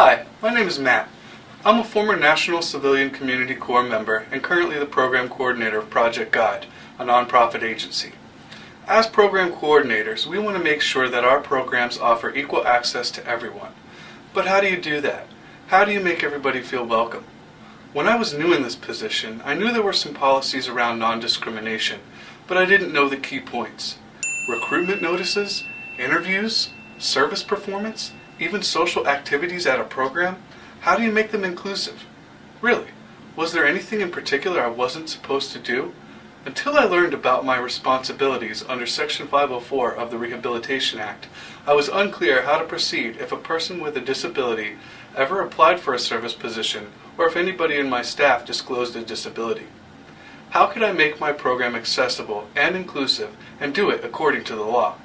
Hi, my name is Matt. I'm a former National Civilian Community Corps member and currently the Program Coordinator of Project Guide, a nonprofit agency. As program coordinators, we want to make sure that our programs offer equal access to everyone. But how do you do that? How do you make everybody feel welcome? When I was new in this position, I knew there were some policies around non-discrimination, but I didn't know the key points. Recruitment notices, interviews, service performance, even social activities at a program. How do you make them inclusive? Really, was there anything in particular I wasn't supposed to do? Until I learned about my responsibilities under Section 504 of the Rehabilitation Act, I was unclear how to proceed if a person with a disability ever applied for a service position or if anybody in my staff disclosed a disability. How could I make my program accessible and inclusive and do it according to the law?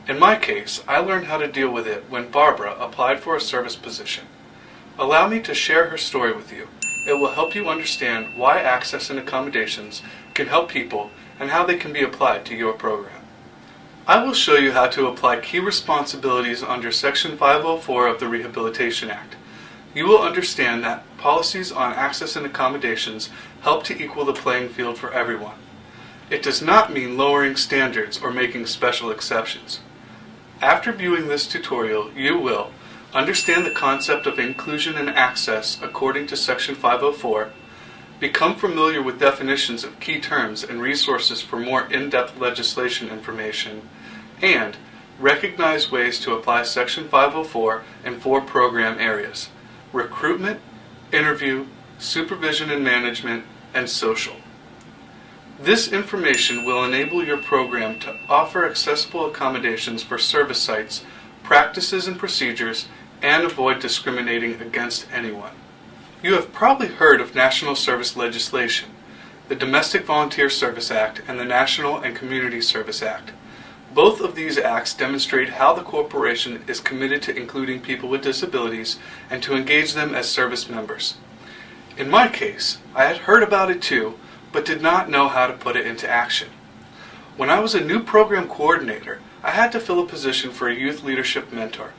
In my case, I learned how to deal with it when Barbara applied for a service position. Allow me to share her story with you. It will help you understand why access and accommodations can help people and how they can be applied to your program. I will show you how to apply key responsibilities under Section 504 of the Rehabilitation Act. You will understand that policies on access and accommodations help to equal the playing field for everyone. It does not mean lowering standards or making special exceptions. After viewing this tutorial, you will understand the concept of inclusion and access according to Section 504, become familiar with definitions of key terms and resources for more in-depth legislation information, and recognize ways to apply Section 504 in 4 program areas: recruitment, interview, supervision and management, and social. This information will enable your program to offer accessible accommodations for service sites, practices and procedures, and avoid discriminating against anyone. You have probably heard of national service legislation, the Domestic Volunteer Service Act and the National and Community Service Act. Both of these acts demonstrate how the corporation is committed to including people with disabilities and to engage them as service members. In my case, I had heard about it too, but did not know how to put it into action. When I was a new program coordinator, I had to fill a position for a youth leadership mentor.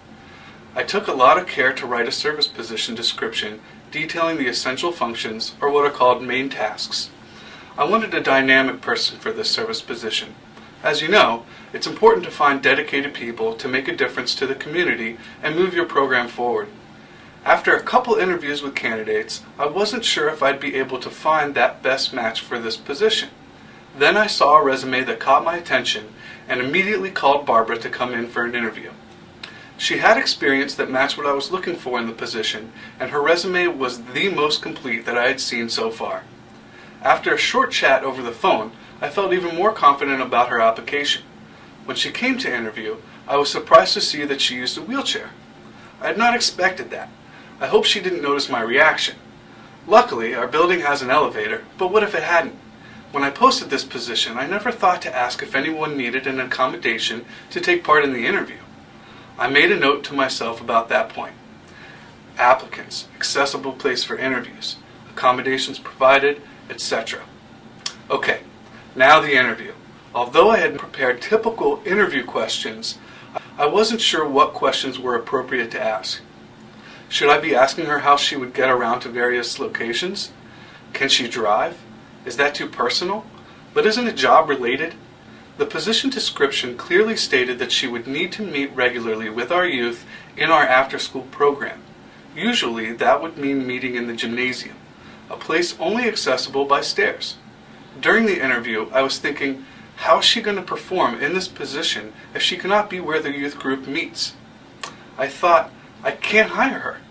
I took a lot of care to write a service position description detailing the essential functions, or what are called main tasks. I wanted a dynamic person for this service position. As you know, it's important to find dedicated people to make a difference to the community and move your program forward. After a couple interviews with candidates, I wasn't sure if I'd be able to find that best match for this position. Then I saw a resume that caught my attention and immediately called Barbara to come in for an interview. She had experience that matched what I was looking for in the position, and her resume was the most complete that I had seen so far. After a short chat over the phone, I felt even more confident about her application. When she came to interview, I was surprised to see that she used a wheelchair. I had not expected that. I hope she didn't notice my reaction. Luckily, our building has an elevator, but what if it hadn't? When I posted this position, I never thought to ask if anyone needed an accommodation to take part in the interview. I made a note to myself about that point. Applicants, accessible place for interviews, accommodations provided, etc. Okay, now the interview. Although I had prepared typical interview questions, I wasn't sure what questions were appropriate to ask. Should I be asking her how she would get around to various locations? Can she drive? Is that too personal? But isn't it job related? The position description clearly stated that she would need to meet regularly with our youth in our after-school program. Usually that would mean meeting in the gymnasium, a place only accessible by stairs. During the interview, I was thinking, how is she going to perform in this position if she cannot be where the youth group meets? I thought, I can't hire her.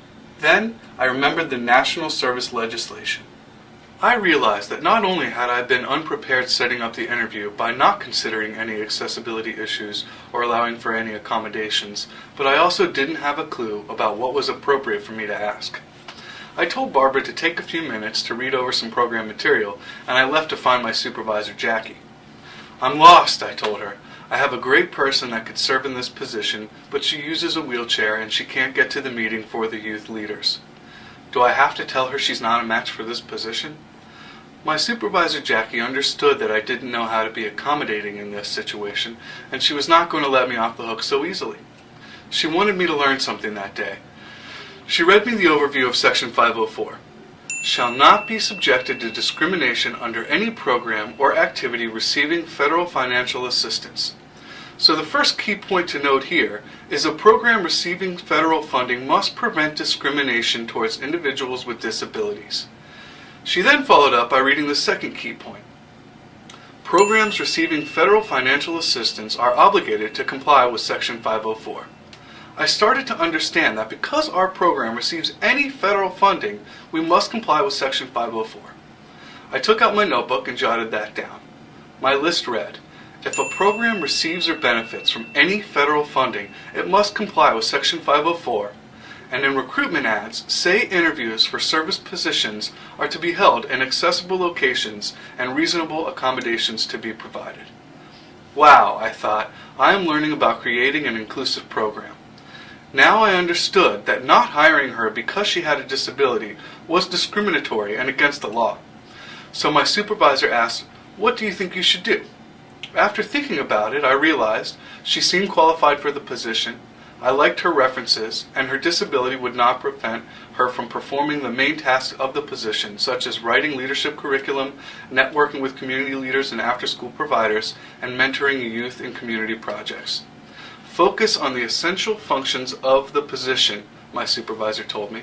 Then I remembered the national service legislation. I realized that not only had I been unprepared setting up the interview by not considering any accessibility issues or allowing for any accommodations, but I also didn't have a clue about what was appropriate for me to ask. I told Barbara to take a few minutes to read over some program material, and I left to find my supervisor, Jackie. I'm lost, I told her. I have a great person that could serve in this position, but she uses a wheelchair and she can't get to the meeting for the youth leaders. Do I have to tell her she's not a match for this position? My supervisor, Jackie, understood that I didn't know how to be accommodating in this situation, and she was not going to let me off the hook so easily. She wanted me to learn something that day. She read me the overview of Section 504. Shall not be subjected to discrimination under any program or activity receiving federal financial assistance. So the first key point to note here is a program receiving federal funding must prevent discrimination towards individuals with disabilities. She then followed up by reading the second key point. Programs receiving federal financial assistance are obligated to comply with Section 504. I started to understand that because our program receives any federal funding, we must comply with Section 504. I took out my notebook and jotted that down. My list read, if a program receives or benefits from any federal funding, it must comply with Section 504, and in recruitment ads, say interviews for service positions are to be held in accessible locations and reasonable accommodations to be provided. Wow, I thought, I am learning about creating an inclusive program. Now I understood that not hiring her because she had a disability was discriminatory and against the law. So my supervisor asked, "What do you think you should do?" After thinking about it, I realized she seemed qualified for the position, I liked her references, and her disability would not prevent her from performing the main tasks of the position, such as writing leadership curriculum, networking with community leaders and after-school providers, and mentoring youth in community projects. Focus on the essential functions of the position, my supervisor told me.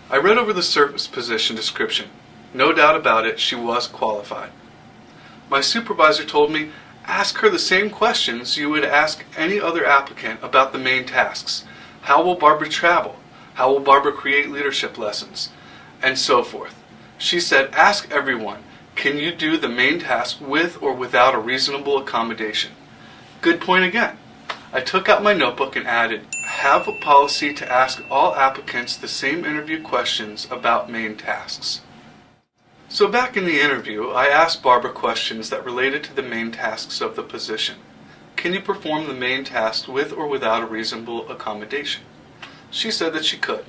I read over the service position description. No doubt about it, she was qualified. My supervisor told me, ask her the same questions you would ask any other applicant about the main tasks. How will Barbara travel? How will Barbara create leadership lessons? And so forth. She said, ask everyone, can you do the main task with or without a reasonable accommodation? Good point again. I took out my notebook and added, have a policy to ask all applicants the same interview questions about main tasks. So back in the interview, I asked Barbara questions that related to the main tasks of the position. Can you perform the main task with or without a reasonable accommodation? She said that she could.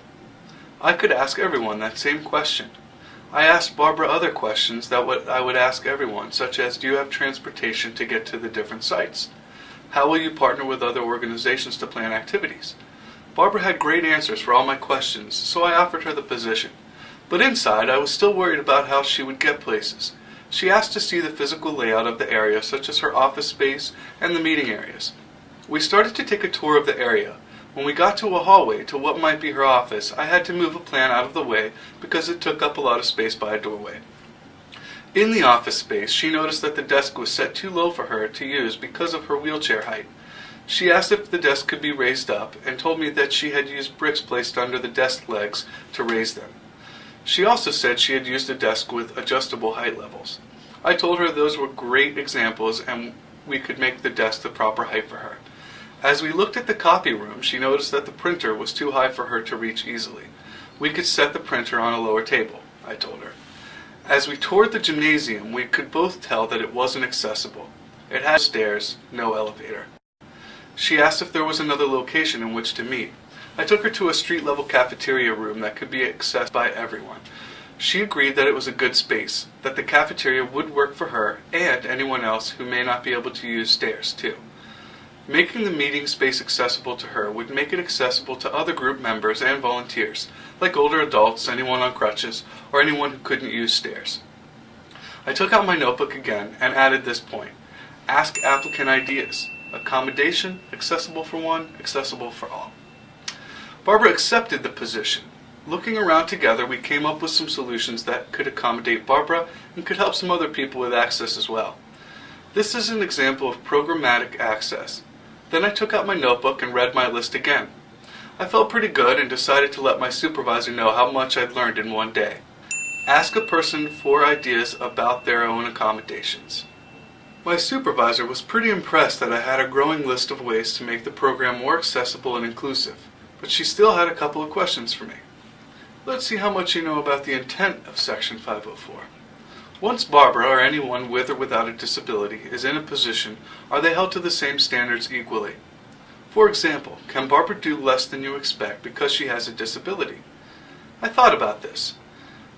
I could ask everyone that same question. I asked Barbara other questions that I would ask everyone, such as, do you have transportation to get to the different sites? How will you partner with other organizations to plan activities? Barbara had great answers for all my questions, so I offered her the position. But inside, I was still worried about how she would get places. She asked to see the physical layout of the area, such as her office space and the meeting areas. We started to take a tour of the area. When we got to a hallway to what might be her office, I had to move a plant out of the way because it took up a lot of space by a doorway. In the office space, she noticed that the desk was set too low for her to use because of her wheelchair height. She asked if the desk could be raised up and told me that she had used bricks placed under the desk legs to raise them. She also said she had used a desk with adjustable height levels. I told her those were great examples and we could make the desk the proper height for her. As we looked at the copy room, she noticed that the printer was too high for her to reach easily. We could set the printer on a lower table, I told her. As we toured the gymnasium, we could both tell that it wasn't accessible. It had stairs, no elevator. She asked if there was another location in which to meet. I took her to a street-level cafeteria room that could be accessed by everyone. She agreed that it was a good space, that the cafeteria would work for her and anyone else who may not be able to use stairs, too. Making the meeting space accessible to her would make it accessible to other group members and volunteers, like older adults, anyone on crutches, or anyone who couldn't use stairs. I took out my notebook again and added this point. Ask applicant ideas. Accommodation, accessible for one, accessible for all. Barbara accepted the position. Looking around together, we came up with some solutions that could accommodate Barbara and could help some other people with access as well. This is an example of programmatic access. Then I took out my notebook and read my list again. I felt pretty good and decided to let my supervisor know how much I'd learned in one day. Ask a person for ideas about their own accommodations. My supervisor was pretty impressed that I had a growing list of ways to make the program more accessible and inclusive, but she still had a couple of questions for me. Let's see how much you know about the intent of Section 504. Once Barbara, or anyone with or without a disability, is in a position, are they held to the same standards equally? For example, can Barbara do less than you expect because she has a disability? I thought about this.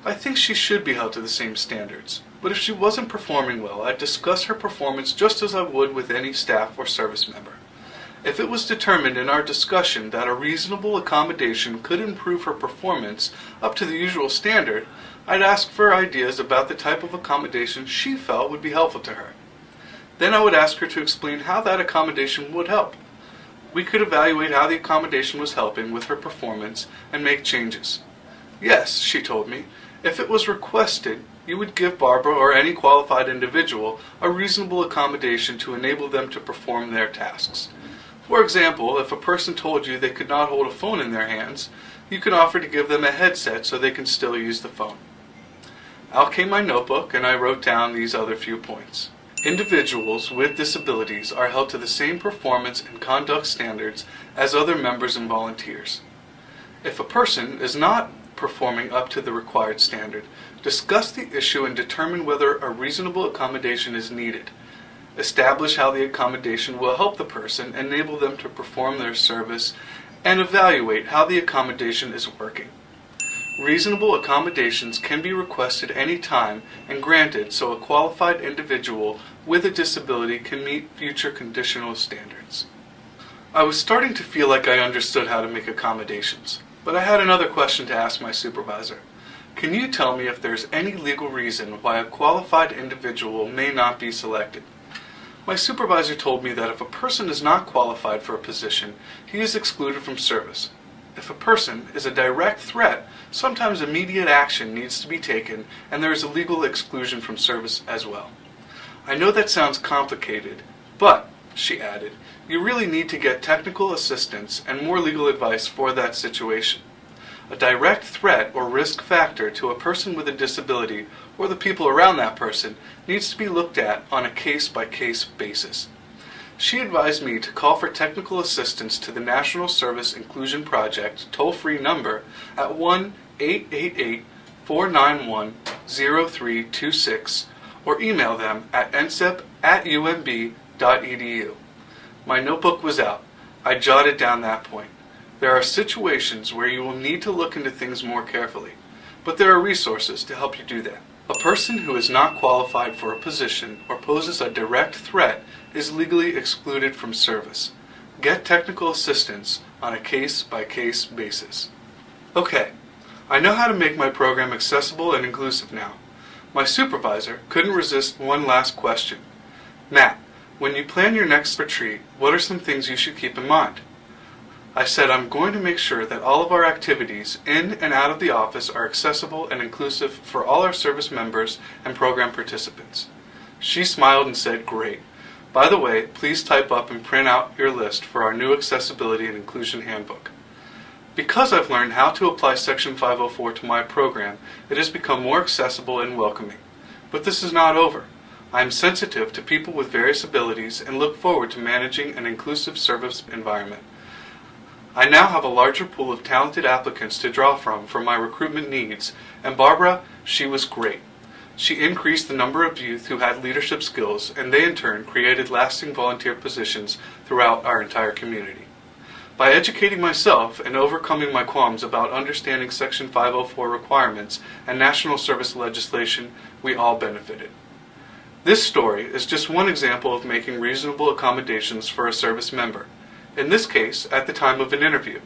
I think she should be held to the same standards, but if she wasn't performing well, I'd discuss her performance just as I would with any staff or service member. If it was determined in our discussion that a reasonable accommodation could improve her performance up to the usual standard, I'd ask for ideas about the type of accommodation she felt would be helpful to her. Then I would ask her to explain how that accommodation would help. We could evaluate how the accommodation was helping with her performance and make changes. Yes, she told me, if it was requested, you would give Barbara or any qualified individual a reasonable accommodation to enable them to perform their tasks. For example, if a person told you they could not hold a phone in their hands, you could offer to give them a headset so they can still use the phone. Out came my notebook and I wrote down these other few points. Individuals with disabilities are held to the same performance and conduct standards as other members and volunteers. If a person is not performing up to the required standard, discuss the issue and determine whether a reasonable accommodation is needed. Establish how the accommodation will help the person, enable them to perform their service, and evaluate how the accommodation is working. Reasonable accommodations can be requested any time and granted so a qualified individual with a disability can meet future conditional standards. I was starting to feel like I understood how to make accommodations, but I had another question to ask my supervisor. Can you tell me if there's any legal reason why a qualified individual may not be selected? My supervisor told me that if a person is not qualified for a position, he is excluded from service. If a person is a direct threat, sometimes immediate action needs to be taken and there is a legal exclusion from service as well. I know that sounds complicated, but, she added, you really need to get technical assistance and more legal advice for that situation. A direct threat or risk factor to a person with a disability or the people around that person needs to be looked at on a case-by-case basis. She advised me to call for technical assistance to the National Service Inclusion Project toll-free number at 1-888-491-0326 or email them at ncip@umb.edu. My notebook was out. I jotted down that point. There are situations where you will need to look into things more carefully, but there are resources to help you do that. A person who is not qualified for a position or poses a direct threat is legally excluded from service. Get technical assistance on a case-by-case basis. Okay, I know how to make my program accessible and inclusive now. My supervisor couldn't resist one last question. Matt, when you plan your next retreat, what are some things you should keep in mind? I said I'm going to make sure that all of our activities in and out of the office are accessible and inclusive for all our service members and program participants. She smiled and said, "Great. By the way, please type up and print out your list for our new Accessibility and Inclusion Handbook." Because I've learned how to apply Section 504 to my program, it has become more accessible and welcoming. But this is not over. I am sensitive to people with various abilities and look forward to managing an inclusive service environment. I now have a larger pool of talented applicants to draw from for my recruitment needs, and Barbara, she was great. She increased the number of youth who had leadership skills, and they in turn created lasting volunteer positions throughout our entire community. By educating myself and overcoming my qualms about understanding Section 504 requirements and national service legislation, we all benefited. This story is just one example of making reasonable accommodations for a service member. In this case, at the time of an interview.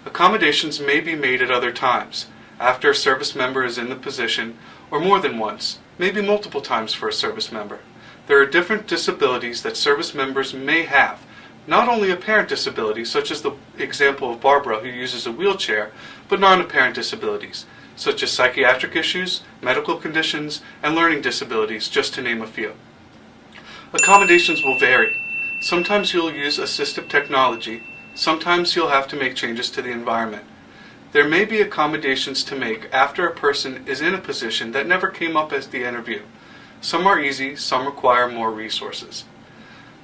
Accommodations may be made at other times, after a service member is in the position, or more than once, maybe multiple times for a service member. There are different disabilities that service members may have, not only apparent disabilities, such as the example of Barbara who uses a wheelchair, but non-apparent disabilities, such as psychiatric issues, medical conditions, and learning disabilities, just to name a few. Accommodations will vary. Sometimes you'll use assistive technology. Sometimes you'll have to make changes to the environment. There may be accommodations to make after a person is in a position that never came up as the interview. Some are easy, some require more resources.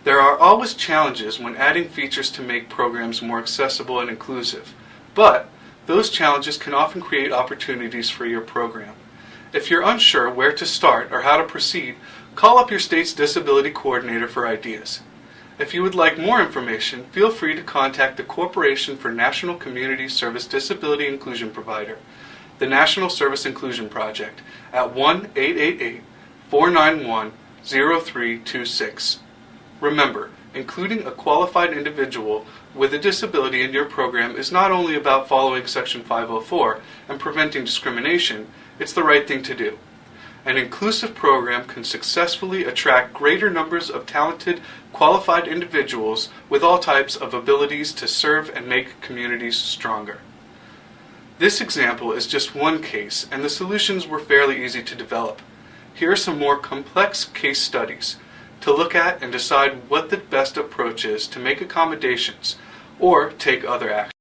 There are always challenges when adding features to make programs more accessible and inclusive, but those challenges can often create opportunities for your program. If you're unsure where to start or how to proceed, call up your state's disability coordinator for ideas. If you would like more information, feel free to contact the Corporation for National Community Service Disability Inclusion Provider, the National Service Inclusion Project, at 1-888-491-0326. Remember, including a qualified individual with a disability in your program is not only about following Section 504 and preventing discrimination, it's the right thing to do. An inclusive program can successfully attract greater numbers of talented, qualified individuals with all types of abilities to serve and make communities stronger. This example is just one case, and the solutions were fairly easy to develop. Here are some more complex case studies to look at and decide what the best approach is to make accommodations or take other action.